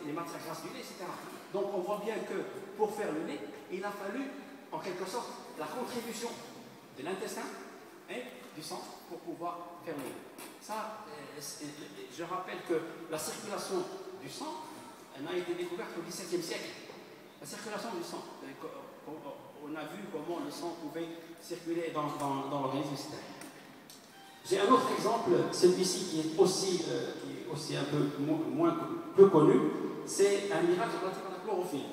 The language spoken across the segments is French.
les matières grasses du lait, etc. Donc on voit bien que pour faire le lait, il a fallu en quelque sorte la contribution de l'intestin et du sang pour pouvoir faire le lait. Ça, je rappelle que la circulation du sang n'a été découverte au XVIIe siècle. La circulation du sang. On a vu comment le sang pouvait circuler dans l'organisme, etc. J'ai un autre exemple, celui-ci qui est aussi un peu peu connu, c'est un miracle relatif à la chlorophylle.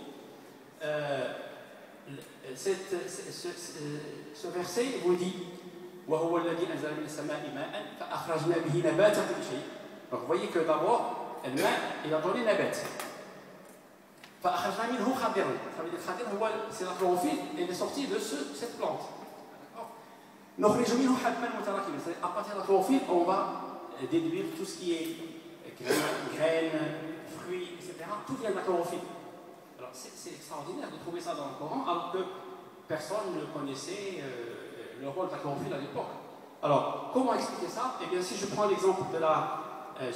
Ce verset vous dit وهو الذي أنزل من السماء ماء فأخرجنا به نبات كل شيء. Donc vous voyez que d'abord, le main, il a donné nabat. فأخرجنا منه خضرا. Ça veut dire khadir, c'est la chlorophylle, elle est sortie de cette plante. نخرج منه حبا متراكبا. À partir de la chlorophylle, on va déduire tout ce qui est graines, fruits, etc. Tout vient de la chlorophylle. Alors c'est extraordinaire de trouver ça dans le Coran, alors que personne ne connaissait le rôle de la chlorophylle à l'époque. Alors, comment expliquer ça? Eh bien, si je prends l'exemple de la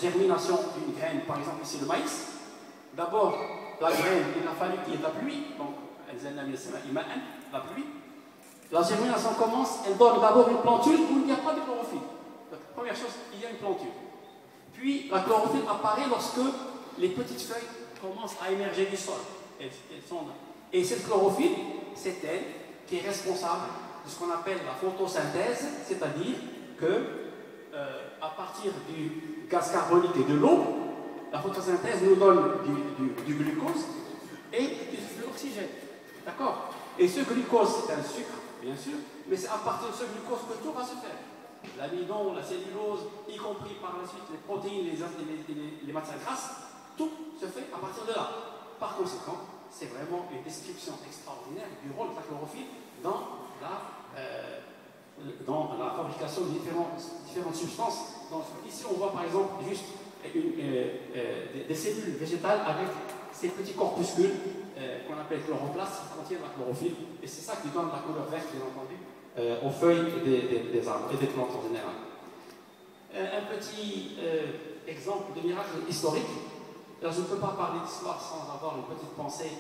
germination d'une graine, par exemple ici le maïs, d'abord, la graine, il a fallu qu'il y ait de la pluie, donc la pluie. La germination commence, elle donne d'abord une plantule où il n'y a pas de chlorophylle. Donc, première chose, il y a une plantule. Puis, la chlorophylle apparaît lorsque les petites feuilles commencent à émerger du sol. Et cette chlorophylle, c'est elle qui est responsable de ce qu'on appelle la photosynthèse, c'est-à-dire que à partir du gaz carbonique et de l'eau, la photosynthèse nous donne du glucose et de l'oxygène. D'accord? Et ce glucose, c'est un sucre, bien sûr, mais c'est à partir de ce glucose que tout va se faire. L'amidon, la cellulose, y compris par la suite les protéines, les matières grasses, tout se fait à partir de là. Par conséquent, c'est vraiment une description extraordinaire du rôle de la chlorophylle dans la fabrication de différentes substances. Donc, ici, on voit par exemple juste des cellules végétales avec ces petits corpuscules qu'on appelle chloroplastes qui contiennent la chlorophylle. Et c'est ça qui donne la couleur verte, bien entendu, aux feuilles des arbres et des plantes en général. Un petit exemple de miracle historique. Là, je ne peux pas parler d'histoire sans avoir une petite pensée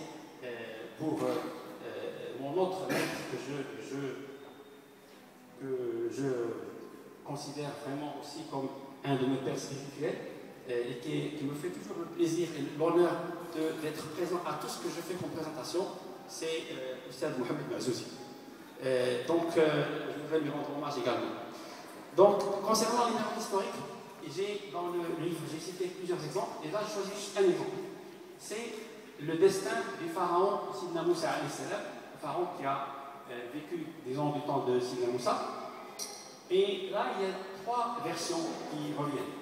pour mon autre maître que je considère vraiment aussi comme un de mes pères spirituels et qui me fait toujours le plaisir et l'honneur d'être présent à tout ce que je fais comme présentation, c'est Oustaz Mohamed Mazouzi. Donc, je voudrais lui rendre hommage également. Donc, concernant les miracles historiques, dans le livre, j'ai cité plusieurs exemples, et là, je choisis juste un exemple. C'est le destin du pharaon Sidna Moussa alayhi salam, le pharaon qui a vécu, disons, du temps de Sidna Moussa. Et là, il y a trois versions qui reviennent.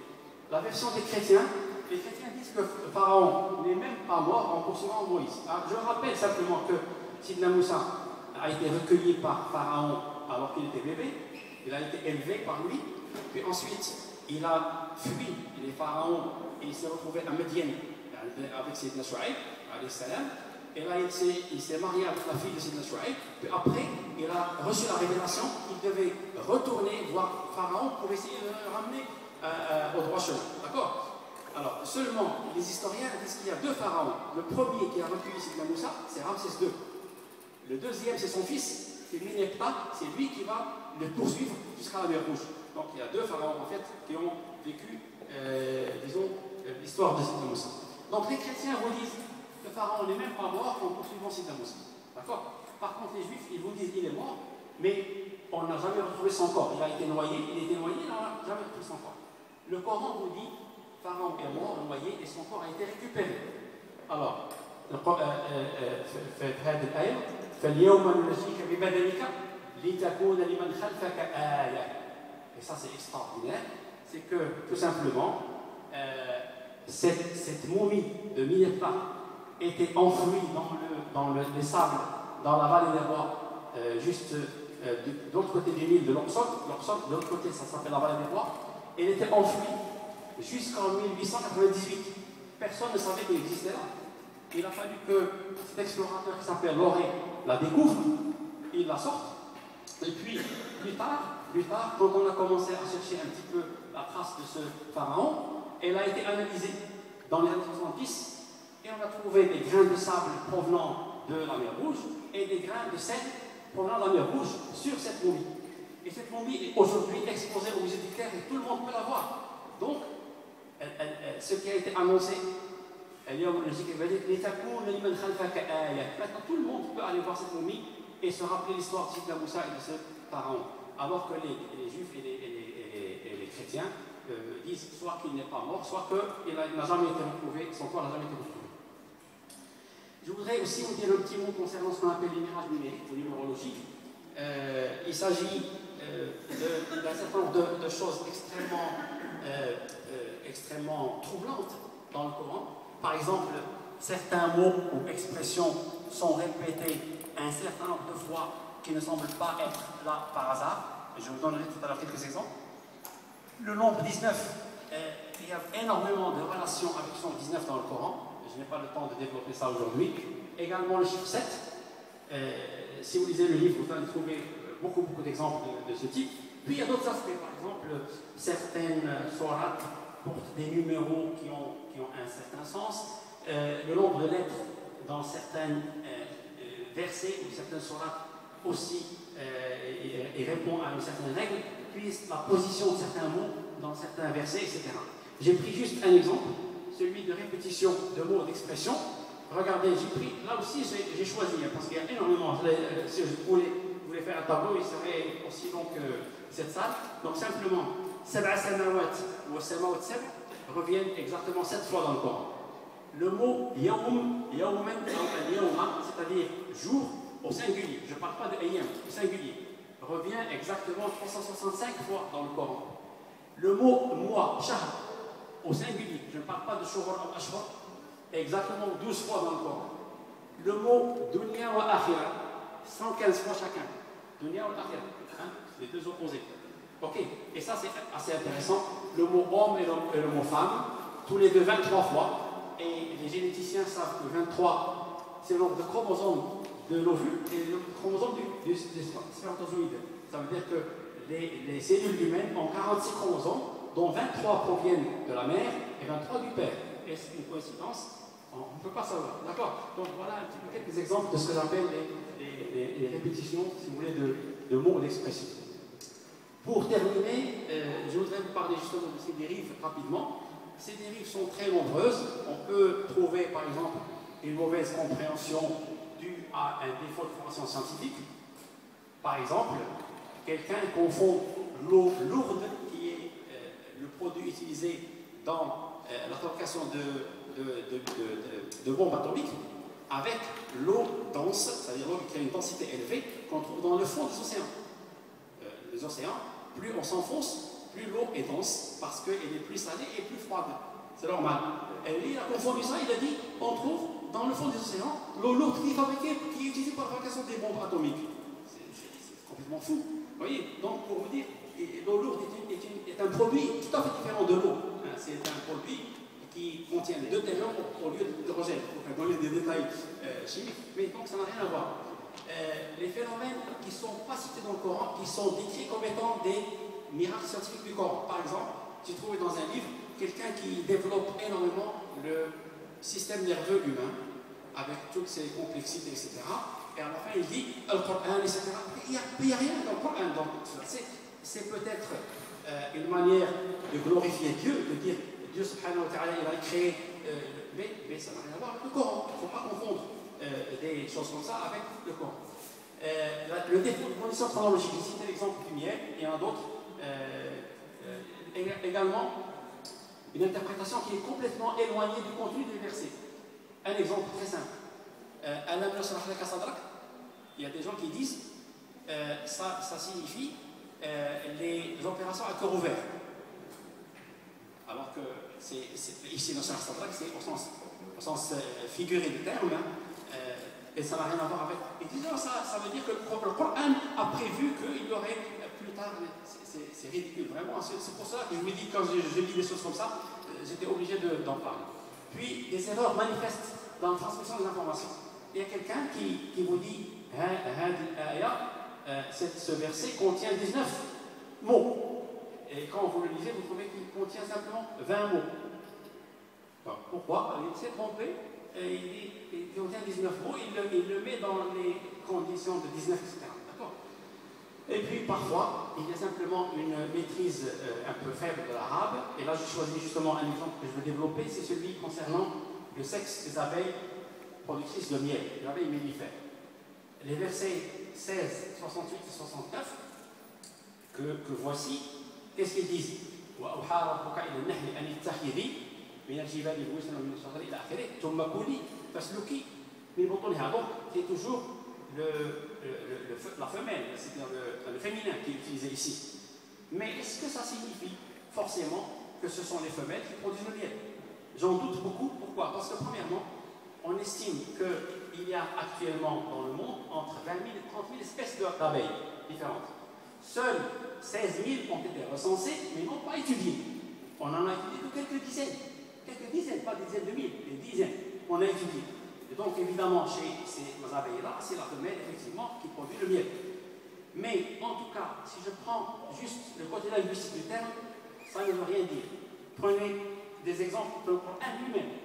La version des chrétiens, les chrétiens disent que le pharaon n'est même pas mort en poursuivant Moïse. Alors, je rappelle simplement que Sidna Moussa a été recueilli par pharaon alors qu'il était bébé, il a été élevé par lui, puis ensuite il a fui les pharaons et il s'est retrouvé à Médiane avec Sidna Shu'aib, et là il s'est marié avec la fille de Sidna Shu'aib, puis après il a reçu la révélation qu'il devait retourner voir Pharaon pour essayer de le ramener au droit chemin. D'accord? Alors seulement les historiens disent qu'il y a deux pharaons. Le premier qui a recueilli Sidna Moussa, c'est Ramsès II. Le deuxième, c'est son fils, c'est Méneptah, c'est lui qui va le poursuivre jusqu'à la mer Rouge. Donc il y a deux pharaons en fait qui ont vécu, disons, l'histoire de Sidna Moussa. Donc les chrétiens vous disent que le pharaon n'est même pas mort en poursuivant Sidna Moussa. D'accord? Par contre les juifs, ils vous disent qu'il est mort, mais on n'a jamais retrouvé son corps. Il a été noyé, on n'a jamais retrouvé son corps. Le Coran vous dit pharaon est mort, noyé, et son corps a été récupéré. Alors, في هذه الآية فاليوم ننجيك ببدنك لتكون لمن خلفك آية. Et ça c'est extraordinaire, c'est que tout simplement cette momie de Méneptah était enfouie dans les sables, dans la vallée des rois, juste de l'autre côté du Nil, de l'Oxod, de l'autre côté ça s'appelle la vallée des rois, elle était enfouie jusqu'en 1898. Personne ne savait qu'elle existait là. Il a fallu que cet explorateur qui s'appelle Loré la découvre, il la sorte, et puis plus tard, quand on a commencé à chercher un petit peu la trace de ce pharaon, elle a été analysée dans les années 70, et on a trouvé des grains de sable provenant de la mer Rouge et des grains de sel provenant de la mer Rouge sur cette momie. Et cette momie est aujourd'hui exposée au musée du Caire et tout le monde peut la voir. Donc, ce qui a été annoncé, maintenant tout le monde peut aller voir cette momie et se rappeler l'histoire de Sidna Moussa et de ce pharaon. Alors que les juifs et les chrétiens disent soit qu'il n'est pas mort, soit qu'il n'a jamais été retrouvé, son corps n'a jamais été retrouvé. Je voudrais aussi vous dire un petit mot concernant ce qu'on appelle les mirages numériques ou numérologiques. Il s'agit d'un certain nombre de choses extrêmement troublantes dans le Coran. Par exemple, certains mots ou expressions sont répétés un certain nombre de fois qui ne semblent pas être là par hasard. Je vous donnerai tout à l'heure quelques exemples. Le nombre 19, il y a énormément de relations avec le nombre 19 dans le Coran. Je n'ai pas le temps de développer ça aujourd'hui. Également le chiffre 7. Si vous lisez le livre, vous allez trouver beaucoup d'exemples de ce type. Puis il y a d'autres aspects. Par exemple, certaines sourates portent des numéros qui ont un certain sens. Le nombre de lettres dans certains versets ou certaines sourates aussi et répond à une certaine règle. Puis la position de certains mots dans certains versets, etc. J'ai pris juste un exemple, celui de répétition de mots d'expression. Regardez, j'ai pris, là aussi j'ai choisi, parce qu'il y a énormément, si je voulais faire un tableau, il serait aussi long que cette salle. Donc simplement, Sab'a samawat ou samawat sab reviennent exactement 7 fois dans le Coran. Le mot yawm, yawman, c'est-à-dire jour au singulier, je ne parle pas de ayyam, au singulier, revient exactement 365 fois dans le Coran. Le mot mois, shahr, au singulier, je ne parle pas de shuhur ou ashhur, exactement 12 fois dans le Coran. Le mot dunya wa akhira, 115 fois chacun. Dunya wa akhira, hein, les deux opposés. Ok, et ça c'est assez intéressant. Le mot homme et le mot femme, tous les deux 23 fois. Et les généticiens savent que 23, c'est le nombre de chromosomes de l'ovule et le chromosome du spermatozoïde. Ça veut dire que les cellules humaines ont 46 chromosomes, dont 23 proviennent de la mère et 23 du père. Et c'est une coïncidence, on ne peut pas savoir. D'accord? Donc voilà un petit peu quelques exemples de ce que j'appelle les répétitions, si vous voulez, de mots ou d'expressions. Pour terminer, je voudrais vous parler justement de ces dérives rapidement. Ces dérives sont très nombreuses. On peut trouver par exemple une mauvaise compréhension due à un défaut de formation scientifique. Par exemple, quelqu'un confond l'eau lourde, qui est le produit utilisé dans la fabrication de bombes atomiques, avec l'eau dense, c'est-à-dire l'eau qui a une densité élevée, qu'on trouve dans le fond des océans. Les océans, plus on s'enfonce, plus l'eau est dense, parce qu'elle est plus salée et plus froide. C'est normal. Et lui, il a confondu ça, il a dit, on trouve dans le fond des océans l'eau lourde qui est fabriquée, qui est utilisée pour la fabrication des bombes atomiques. C'est complètement fou. Vous voyez? Donc, pour vous dire, l'eau lourde est un produit tout à fait différent de l'eau. C'est un produit qui contient de l'hydrogène au lieu d'hydrogène, pour donner des détails chimiques, mais donc ça n'a rien à voir. Les phénomènes qui ne sont pas cités dans le Coran, qui sont décrits comme étant des miracles scientifiques du Coran. Par exemple, j'ai trouvé dans un livre quelqu'un qui développe énormément le système nerveux humain, avec toutes ses complexités, etc. Et à la fin, il dit Al-Qur'an, etc. Il n'y a rien dans le Qur'an. Donc, c'est peut-être une manière de glorifier Dieu, de dire Dieu subhanahu wa ta'ala, il a créé, mais ça n'a rien à voir avec le Coran. Il ne faut pas confondre des choses comme ça avec le Coran. Le défaut de condition chronologique, j'ai cité l'exemple du miel, il y en a d'autres. Également, une interprétation qui est complètement éloignée du contenu des versets. Un exemple très simple. Il y a des gens qui disent ça signifie les opérations à cœur ouvert. Alors que ici, c'est au sens figuré du terme, hein, et ça n'a rien à voir avec. Ils disent non, ça veut dire que le Coran a prévu qu'il y aurait plus tard. C'est ridicule, vraiment. C'est pour ça que je me dis, quand je lis des choses comme ça, j'étais obligé d'en parler. Puis, des erreurs manifestes dans la transmission des informations. Il y a quelqu'un qui vous dit ce verset contient 19 mots. Et quand vous le lisez, vous trouvez qu'il contient simplement 20 mots. Alors, pourquoi? Il s'est trompé. il contient 19 mots, il le met dans les conditions de 19, etc. D'accord? Et puis parfois, il y a simplement une maîtrise un peu faible de l'arabe. Et là, j'ai choisi justement un exemple que je veux développer, c'est celui concernant le sexe des abeilles productrices de miel, les abeilles mellifères. Les versets 16, 68 et 69 que voici, qu'est-ce qu'ils disent? وأوحى ربك إلى النحل أن اتخذي من الجبال بيوتا ومن الشجر إلى آخره ثم كلي فاسلكي من بطونها. Donc, c'est toujours la femelle, c'est-à-dire le féminin qui est utilisé ici. Mais est-ce que ça signifie forcément que ce sont les femelles qui produisent le miel? J'en doute beaucoup. Pourquoi? Parce que premièrement, on estime qu'il y a actuellement dans le monde entre 20 000 et 30 000 espèces d'abeilles différentes. Seules 16 000 ont été recensées, mais non pas étudiées. On en a étudié que quelques dizaines, pas des dizaines de mille, des dizaines, on a étudié. Et donc, évidemment, chez ces abeilles-là, c'est la femelle, effectivement, qui produit le miel. Mais, en tout cas, si je prends juste le côté linguistique du terme, ça ne veut rien dire. Prenez des exemples de Coran lui-même.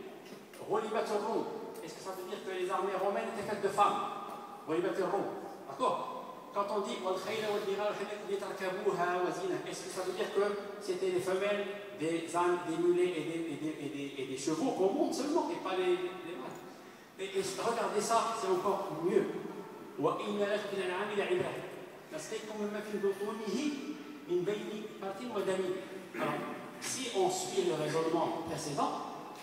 Rolibatur-Rum. Est-ce que ça veut dire que les armées romaines étaient faites de femmes? Rolibatur-Rum. D'accord? Quand on dit est-ce que ça veut dire que c'était les femelles, des ânes, des mulets et des chevaux qu'on monte seulement, et pas les mâles? Et regardez ça, c'est encore mieux. Alors, si on suit le raisonnement précédent,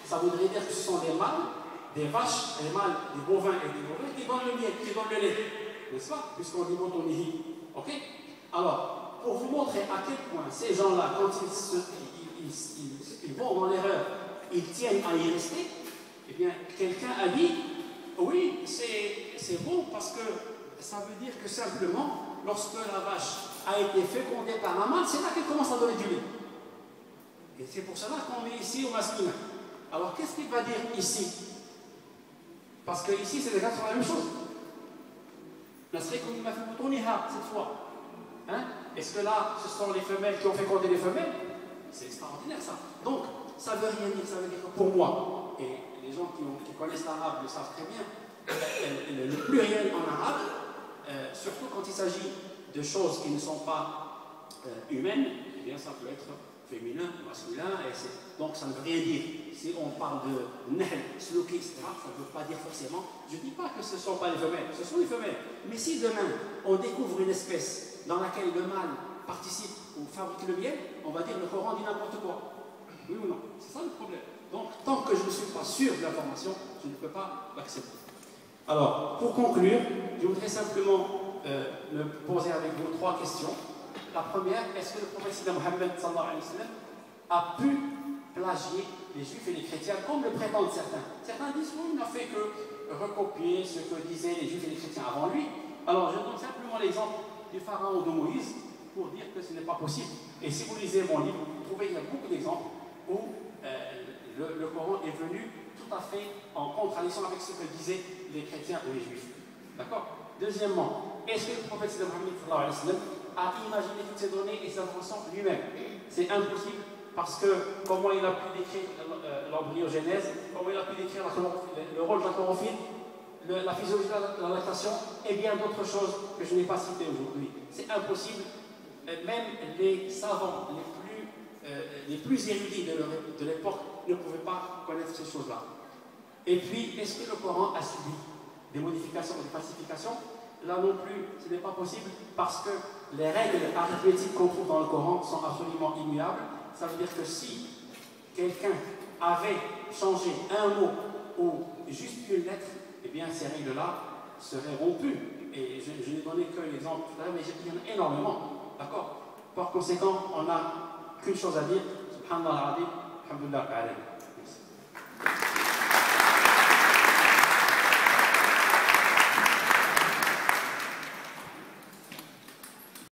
ça voudrait dire que ce sont des mâles, des vaches, des mâles, des bovins et des bovins qui donnent le miel, qui donnent le lait. N'est-ce pas? Puisqu'on dit botonihi. Ok? Alors, pour vous montrer à quel point ces gens-là, quand ils vont dans l'erreur, ils tiennent à y rester, eh bien, quelqu'un a dit, oui, c'est bon parce que ça veut dire que simplement, lorsque la vache a été fécondée par la mâle, c'est là qu'elle commence à donner du lait. Et c'est pour cela qu'on met ici au masculin. Alors, qu'est-ce qu'il va dire ici? Parce que ici, c'est déjà sur la même chose. Cette fois. Hein? Est-ce que là, ce sont les femelles qui ont fécondé les femelles? C'est extraordinaire ça. Donc, ça ne veut rien dire. Ça veut dire que pour moi, et les gens qui connaissent l'arabe le savent très bien, le pluriel en arabe, surtout quand il s'agit de choses qui ne sont pas humaines, eh bien ça peut être féminin, masculin, donc ça ne veut rien dire. Si on parle de nahl, sluki, etc., ça ne veut pas dire forcément. Je ne dis pas que ce ne sont pas les femelles, ce sont les femelles. Mais si demain on découvre une espèce dans laquelle le mâle participe ou fabrique le miel, on va dire le Coran dit n'importe quoi. Oui ou non? C'est ça le problème. Donc tant que je ne suis pas sûr de l'information, je ne peux pas l'accepter. Alors, pour conclure, je voudrais simplement me poser avec vous 3 questions. La première, est-ce que le prophète Mohammed a pu plagier les juifs et les chrétiens comme le prétendent certains? Certains disent oui, il n'a fait que recopier ce que disaient les juifs et les chrétiens avant lui. Alors je donne simplement l'exemple du pharaon de Moïse pour dire que ce n'est pas possible. Et si vous lisez mon livre, vous trouvez qu'il y a beaucoup d'exemples où le Coran est venu tout à fait en contradiction avec ce que disaient les chrétiens ou les juifs. D'accord? Deuxièmement, est-ce que le prophète Mohammed a imaginé toutes ces données et ces informations lui-même? C'est impossible parce que comment il a pu décrire l'embryogenèse, comment il a pu décrire le rôle de la chlorophylle, la physiologie de la lactation et bien d'autres choses que je n'ai pas citées aujourd'hui. C'est impossible. Même les savants les plus érudits de l'époque ne pouvaient pas connaître ces choses-là. Et puis, est-ce que le Coran a subi des modifications, des falsifications? Là non plus, ce n'est pas possible parce que les règles arithmétiques qu'on trouve dans le Coran sont absolument immuables. Ça veut dire que si quelqu'un avait changé un mot ou juste une lettre, eh bien ces règles-là seraient rompues. Et je n'ai donné que l'exemple tout à l'heure, mais il y en a énormément. D'accord? Par conséquent, on n'a qu'une chose à dire. Subhanallah al-Azim, alhamdulillah.